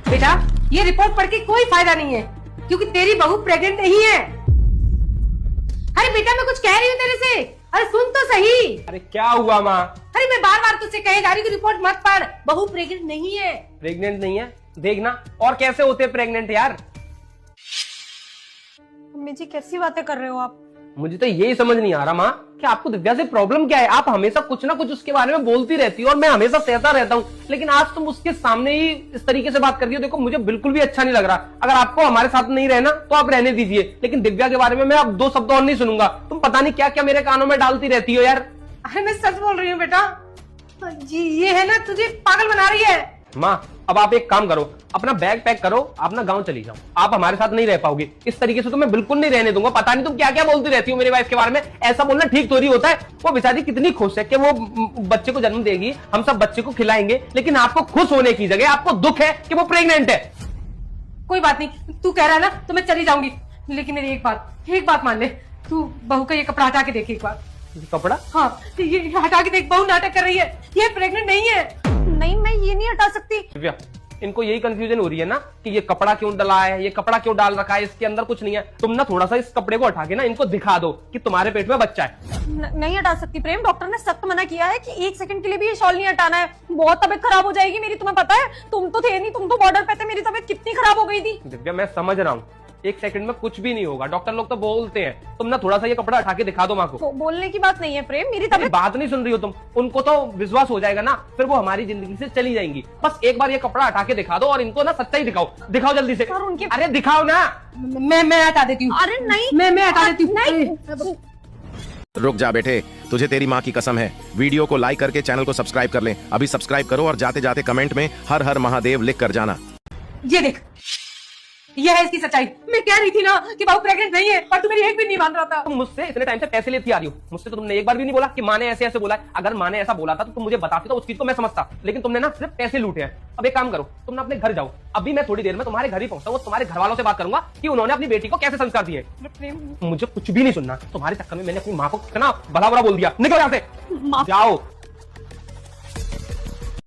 बेटा ये रिपोर्ट पढ़ के कोई फायदा नहीं है, क्योंकि तेरी बहू प्रेग्नेंट नहीं है। अरे बेटा मैं कुछ कह रही हूँ तेरे से, अरे सुन तो सही। अरे क्या हुआ माँ? अरे मैं बार बार तुझसे कहे जा रही हूँ कि रिपोर्ट मत पढ़, बहू प्रेग्नेंट नहीं है। प्रेग्नेंट नहीं है? देखना और कैसे होते प्रेग्नेंट यार। मम्मी जी कैसी बातें कर रहे हो आप? मुझे तो यही समझ नहीं आ रहा माँ कि आपको दिव्या से प्रॉब्लम क्या है। आप हमेशा कुछ ना कुछ उसके बारे में बोलती रहती हो और मैं हमेशा सहता रहता हूँ, लेकिन आज तुम उसके सामने ही इस तरीके से बात कर रही हो। देखो मुझे बिल्कुल भी अच्छा नहीं लग रहा। अगर आपको हमारे साथ नहीं रहना तो आप रहने दीजिए, लेकिन दिव्या के बारे में मैं अब 2 शब्द और नहीं सुनूंगा। तुम पता नहीं क्या क्या मेरे कानों में डालती रहती हो यार। अरे मैं सच बोल रही हूँ बेटा, जी ये है ना तुझे पागल बना रही है। माँ अब आप एक काम करो, अपना बैग पैक करो, अपना गांव चली जाओ। आप हमारे साथ नहीं रह पाओगे, इस तरीके से तो मैं बिल्कुल नहीं रहने दूंगा। पता नहीं तुम क्या क्या बोलती रहती हो मेरी वाइफ के बारे में। ऐसा बोलना ठीक थोड़ी होता है। वो बेचारी कितनी खुश है कि वो बच्चे को जन्म देगी, हम सब बच्चे को खिलाएंगे, लेकिन आपको खुश होने की जगह आपको दुख है कि वो प्रेग्नेंट है। कोई बात नहीं, तू कह रहा है ना तो मैं चली जाऊंगी, लेकिन मेरी एक बात मान ले, तू बहू का ये कपड़ा हटा के देख एक बार। कपड़ा? हाँ ये हटा के देख, बहू नाटक कर रही है, ये प्रेग्नेंट नहीं है। नहीं मैं ये नहीं हटा सकती। दिव्या इनको यही कंफ्यूजन हो रही है ना कि ये कपड़ा क्यों डला है, ये कपड़ा क्यों डाल रखा है, इसके अंदर कुछ नहीं है। तुम ना थोड़ा सा इस कपड़े को हटा के ना इनको दिखा दो कि तुम्हारे पेट में बच्चा है। नहीं हटा सकती प्रेम, डॉक्टर ने सख्त मना किया है कि 1 सेकंड के लिए भी ये शॉल नहीं हटाना है। बहुत तबीयत खराब हो जाएगी मेरी, तुम्हें पता है। तुम तो थे नहीं, तुम तो बॉर्डर पे थे, मेरी तबीयत कितनी खराब हो गई थी। दिव्या मैं समझ रहा हूँ, 1 सेकंड में कुछ भी नहीं होगा, डॉक्टर लोग तो बोलते हैं। तुम ना थोड़ा सा ये कपड़ा हटा के दिखा दो माँ को। बोलने की बात नहीं है प्रेम, मेरी मेरी तबीयत। बात नहीं सुन रही हो तुम। उनको तो विश्वास हो जाएगा ना, फिर वो हमारी जिंदगी से चली जाएंगी। बस एक बार ये कपड़ा हटा के दिखा दो और इनको ना सच्चाई दिखाओ। दिखाओ जल्दी से। और उनके अरे दिखाओ ना। मैं हटा देती हूँ। अरे नहीं मैं हटा देती हूँ। नहीं। रुक जा बेटे, तुझे तेरी माँ की कसम है। वीडियो को लाइक करके चैनल को सब्सक्राइब कर ले। अभी सब्सक्राइब करो और जाते जाते कमेंट में हर हर महादेव लिख कर जाना। ये देख, ये है इसकी सच्चाई। मैं कह रही थी ना कि बहू प्रेग्नेंट नहीं है, और तू मेरी एक भी नहीं मान रहा था। तुम मुझसे इतने टाइम से पैसे लेती आ रही हो, मुझसे तो तुमने एक बार भी नहीं बोला कि माँ ने ऐसे ऐसे बोला है। अगर माँ ने ऐसा बोला था तो तुम मुझे बताती तो उस चीज को मैं समझता, लेकिन तुमने ना सिर्फ पैसे लूटे हैं। अब एक काम करो, तुम ना अपने घर जाओ। अभी मैं थोड़ी देर में तुम्हारे घर ही पहुंचता हूँ, तुम्हारे घर वालों से बात करूंगा कि उन्होंने अपनी बेटी को कैसे संस्कार दिए। मुझे कुछ भी नहीं सुनना। तुम्हारे चक्कर में मैंने अपनी माँ को कितना भला बुरा बोल दिया। निकलो यहाँ से, जाओ।